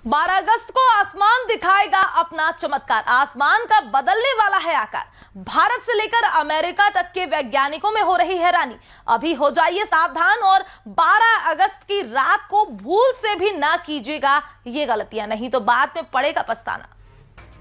12 अगस्त को आसमान दिखाएगा अपना चमत्कार। आसमान का बदलने वाला है आकार। भारत से लेकर अमेरिका तक के वैज्ञानिकों में हो रही हैरानी। अभी हो जाइए सावधान और 12 अगस्त की रात को भूल से भी ना कीजिएगा ये गलतियां, नहीं तो बाद में पड़ेगा पछताना।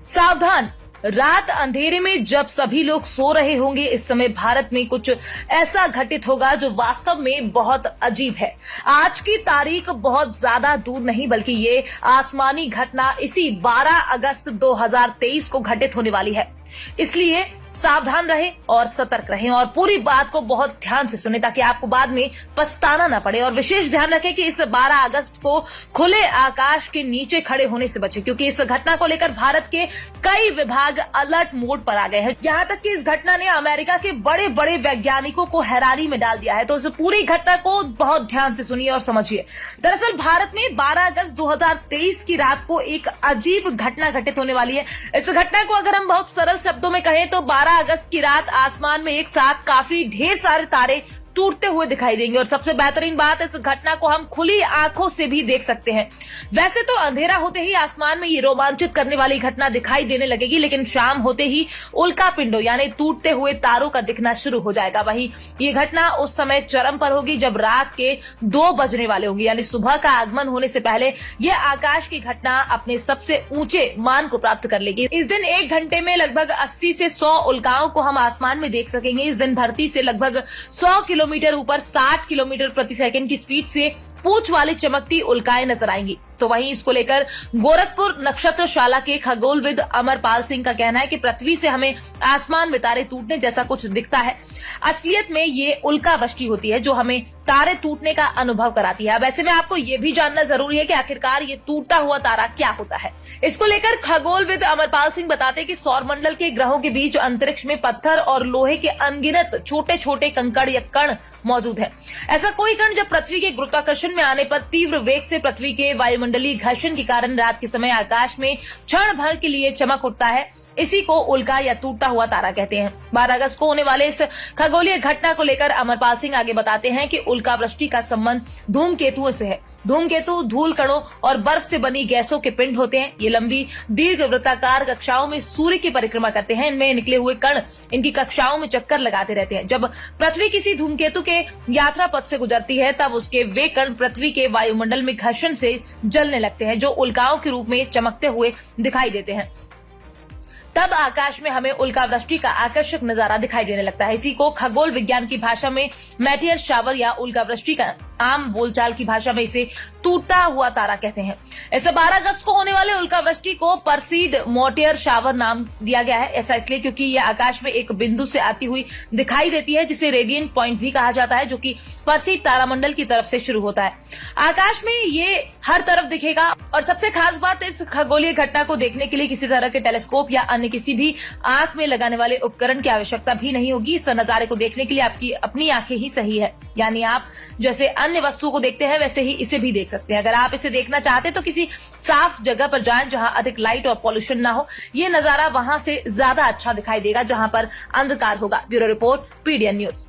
सावधान, रात अंधेरे में जब सभी लोग सो रहे होंगे, इस समय भारत में कुछ ऐसा घटित होगा जो वास्तव में बहुत अजीब है। आज की तारीख बहुत ज्यादा दूर नहीं, बल्कि ये आसमानी घटना इसी 12 अगस्त 2023 को घटित होने वाली है। इसलिए सावधान रहें और सतर्क रहें और पूरी बात को बहुत ध्यान से सुनें ताकि आपको बाद में पछताना ना पड़े। और विशेष ध्यान रखें कि इस 12 अगस्त को खुले आकाश के नीचे खड़े होने से बचें, क्योंकि इस घटना को लेकर भारत के कई विभाग अलर्ट मोड पर आ गए हैं। यहाँ तक कि इस घटना ने अमेरिका के बड़े बड़े वैज्ञानिकों को हैरानी में डाल दिया है। तो इस पूरी घटना को बहुत ध्यान से सुनिए और समझिए। दरअसल भारत में 12 अगस्त 2023 की रात को एक अजीब घटना घटित होने वाली है। इस घटना को अगर हम बहुत सरल शब्दों में कहें तो 12 अगस्त की रात आसमान में एक साथ काफी ढेर सारे तारे टूटते हुए दिखाई देंगे और सबसे बेहतरीन बात, इस घटना को हम खुली आंखों से भी देख सकते हैं। वैसे तो अंधेरा होते ही आसमान में ये रोमांचित करने वाली घटना दिखाई देने लगेगी, लेकिन शाम होते ही उल्का पिंडों यानी टूटते हुए तारों का दिखना शुरू हो जाएगा। वहीं ये घटना उस समय चरम पर होगी जब रात के 2 बजने वाले होंगे, यानी सुबह का आगमन होने से पहले ये आकाश की घटना अपने सबसे ऊंचे मान को प्राप्त कर लेगी। इस दिन 1 घंटे में लगभग 80 से 100 उल्काओं को हम आसमान में देख सकेंगे। इस दिन धरती से लगभग 100 किलोमीटर ऊपर 60 किलोमीटर प्रति सेकंड की स्पीड से पूंछ वाली चमकती उल्काएं नजर आएंगी। तो वहीं इसको लेकर गोरखपुर नक्षत्रशाला के खगोलविद अमरपाल सिंह का कहना है कि पृथ्वी से हमें आसमान में तारे टूटने जैसा कुछ दिखता है। असलियत में ये उल्का वृष्टि होती है जो हमें तारे टूटने का अनुभव कराती है। अब ऐसे में आपको ये भी जानना जरूरी है कि आखिरकार ये टूटता हुआ तारा क्या होता है। इसको लेकर खगोलविद अमरपाल सिंह बताते हैं कि सौरमंडल के ग्रहों के बीच अंतरिक्ष में पत्थर और लोहे के अनगिनत छोटे छोटे कंकड़ या कण मौजूद है। ऐसा कोई कण जब पृथ्वी के गुरुत्वाकर्षण में आने पर तीव्र वेग से पृथ्वी के वायुमंडलीय घर्षण के कारण रात के समय आकाश में क्षण भर के लिए चमक उठता है, इसी को उल्का या टूटता हुआ तारा कहते हैं। 12 अगस्त को होने वाले इस खगोलीय घटना को लेकर अमरपाल सिंह आगे बताते हैं कि उल्का वृष्टि का संबंध धूमकेतुओं से है। धूमकेतु धूल कणों और बर्फ से बनी गैसों के पिंड होते हैं। ये लंबी दीर्घ वृत्ताकार कक्षाओं में सूर्य की परिक्रमा करते हैं। इनमें निकले हुए कण इनकी कक्षाओं में चक्कर लगाते रहते हैं। जब पृथ्वी किसी धूमकेतु के यात्रा पथ से गुजरती है तब उसके वे कण पृथ्वी के वायुमंडल में घर्षण से जलने लगते हैं, जो उल्काओं के रूप में चमकते हुए दिखाई देते हैं। तब आकाश में हमें उल्का वृष्टि का आकर्षक नजारा दिखाई देने लगता है। इसी को खगोल विज्ञान की भाषा में मेटियर शावर या उल्का वृष्टि का, आम बोलचाल की भाषा में इसे टूटता हुआ तारा कहते हैं। ऐसे 12 अगस्त को होने वाले उल्का वृष्टि को परसीड मोटियर शावर नाम दिया गया है। ऐसा इसलिए क्योंकि यह आकाश में एक बिंदु से आती हुई दिखाई देती है, जिसे रेडियंट पॉइंट भी कहा जाता है, जो कि परसीड तारामंडल की तरफ से शुरू होता है। आकाश में ये हर तरफ दिखेगा और सबसे खास बात, इस खगोलीय घटना को देखने के लिए किसी तरह के टेलीस्कोप या अन्य किसी भी आंख में लगाने वाले उपकरण की आवश्यकता भी नहीं होगी। इस नजारे को देखने के लिए आपकी अपनी आंखें ही सही है, यानी आप जैसे अन्य वस्तुओं को देखते हैं वैसे ही इसे भी देख सकते हैं। अगर आप इसे देखना चाहते हैं तो किसी साफ जगह पर जाएं जहां अधिक लाइट और पॉल्यूशन ना हो। ये नजारा वहां से ज्यादा अच्छा दिखाई देगा जहां पर अंधकार होगा। Bureau report, PDN news.